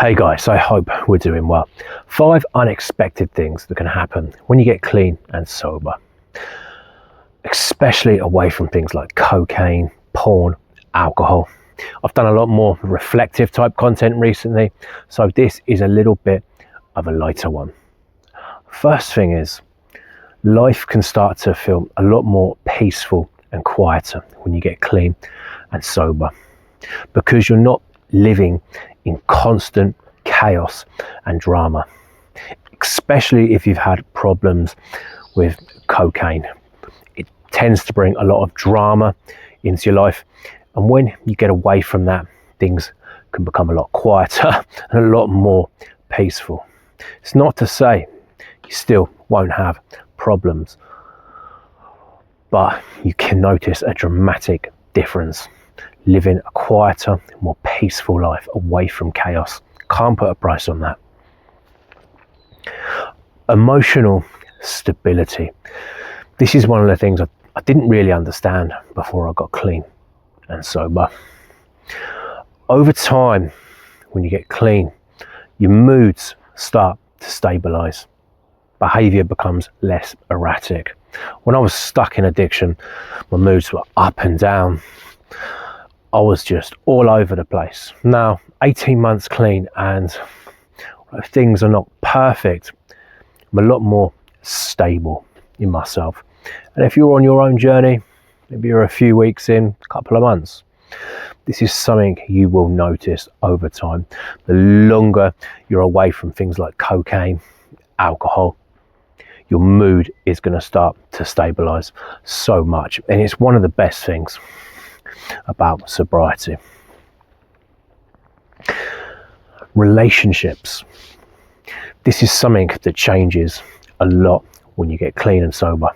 Hey guys, I hope we're doing well. 5 unexpected things that can happen when you get clean and sober, especially away from things like cocaine, porn, alcohol. I've done a lot more reflective type content recently, so this is a little bit of a lighter one. First thing is, life can start to feel a lot more peaceful and quieter when you get clean and sober, because you're not living in constant chaos and drama, especially if you've had problems with cocaine. It tends to bring a lot of drama into your life, and when you get away from that, things can become a lot quieter and a lot more peaceful. It's not to say you still won't have problems, but you can notice a dramatic difference living a quieter, more peaceful life away from chaos. Can't put a price on that. Emotional stability. This is one of the things I didn't really understand before I got clean and sober. Over time, when you get clean, your moods start to stabilize. Behavior becomes less erratic. When I was stuck in addiction, my moods were up and down. I was just all over the place. Now, 18 months clean, and things are not perfect, I'm a lot more stable in myself. And if you're on your own journey, maybe you're a few weeks in, a couple of months, this is something you will notice over time. The longer you're away from things like cocaine, alcohol, your mood is going to start to stabilize so much. And it's one of the best things about sobriety. Relationships. This is something that changes a lot when you get clean and sober.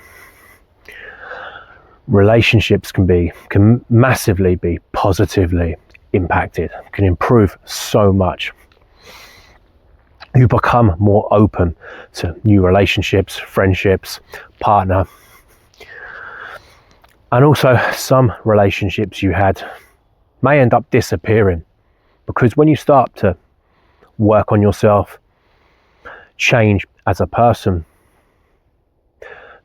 Relationships can massively be positively impacted, can improve so much. You become more open to new relationships, friendships, partner. And also, some relationships you had may end up disappearing, because when you start to work on yourself, change as a person,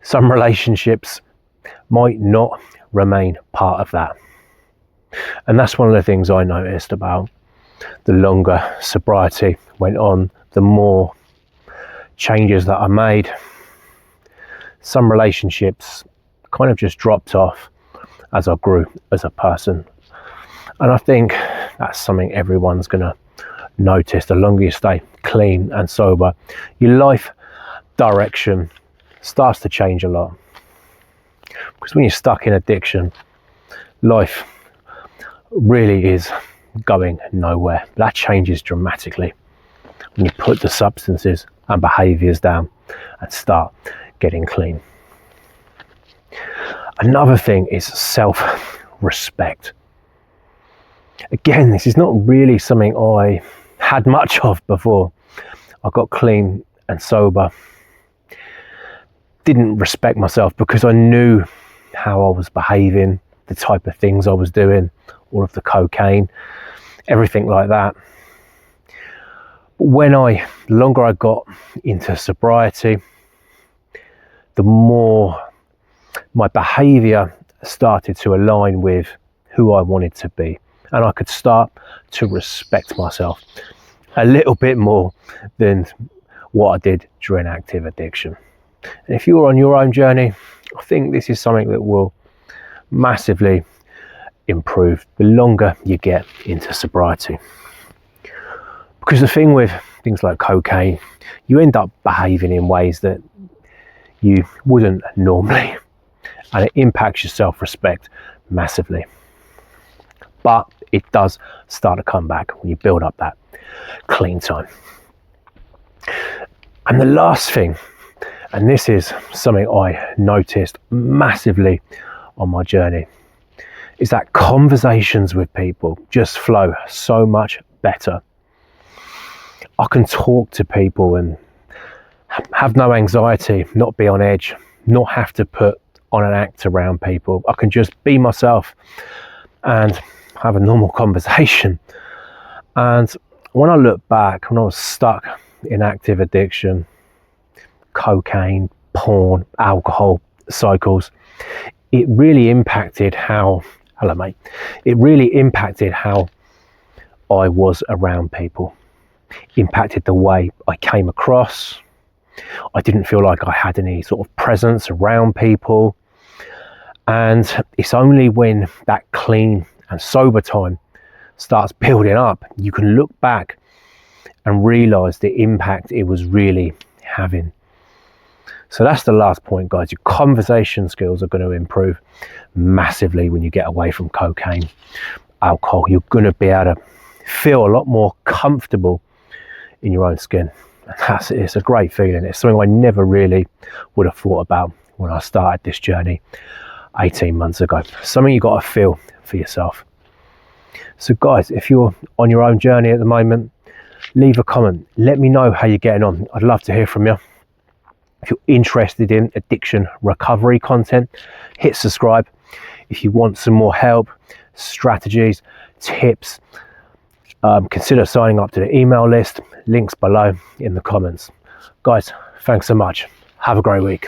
some relationships might not remain part of that. And that's one of the things I noticed about the longer sobriety went on, the more changes that I made. Some relationships kind of just dropped off as I grew as a person. And I think that's something everyone's going to notice. The longer you stay clean and sober, your life direction starts to change a lot. Because when you're stuck in addiction, life really is going nowhere. That changes dramatically when you put the substances and behaviours down and start getting clean. Another thing is self-respect. Again, this is not really something I had much of before I got clean and sober. Didn't respect myself because I knew how I was behaving, the type of things I was doing, all of the cocaine, everything like that. The longer I got into sobriety, the more my behaviour started to align with who I wanted to be, and I could start to respect myself a little bit more than what I did during active addiction. And if you're on your own journey, I think this is something that will massively improve the longer you get into sobriety. Because the thing with things like cocaine, you end up behaving in ways that you wouldn't normally, and it impacts your self-respect massively. But it does start to come back when you build up that clean time. And the last thing, and this is something I noticed massively on my journey, is that conversations with people just flow so much better. I can talk to people and have no anxiety, not be on edge, not have to put on an act around people. I can just be myself and have a normal conversation. And when I look back, when I was stuck in active addiction, cocaine, porn, alcohol cycles, it really impacted how, hello mate, it really impacted how I was around people, impacted the way I came across. I didn't feel like I had any sort of presence around people. And it's only when that clean and sober time starts building up, you can look back and realize the impact it was really having. So that's the last point, guys. Your conversation skills are going to improve massively when you get away from cocaine, alcohol. You're going to be able to feel a lot more comfortable in your own skin. It's a great feeling. It's something I never really would have thought about when I started this journey 18 months ago. Something you got to feel for yourself. So guys, if you're on your own journey at the moment, leave a comment. Let me know how you're getting on. I'd love to hear from you. If you're interested in addiction recovery content, hit subscribe. If you want some more help, strategies, tips, consider signing up to the email list. Links below in the comments. Guys, thanks so much. Have a great week.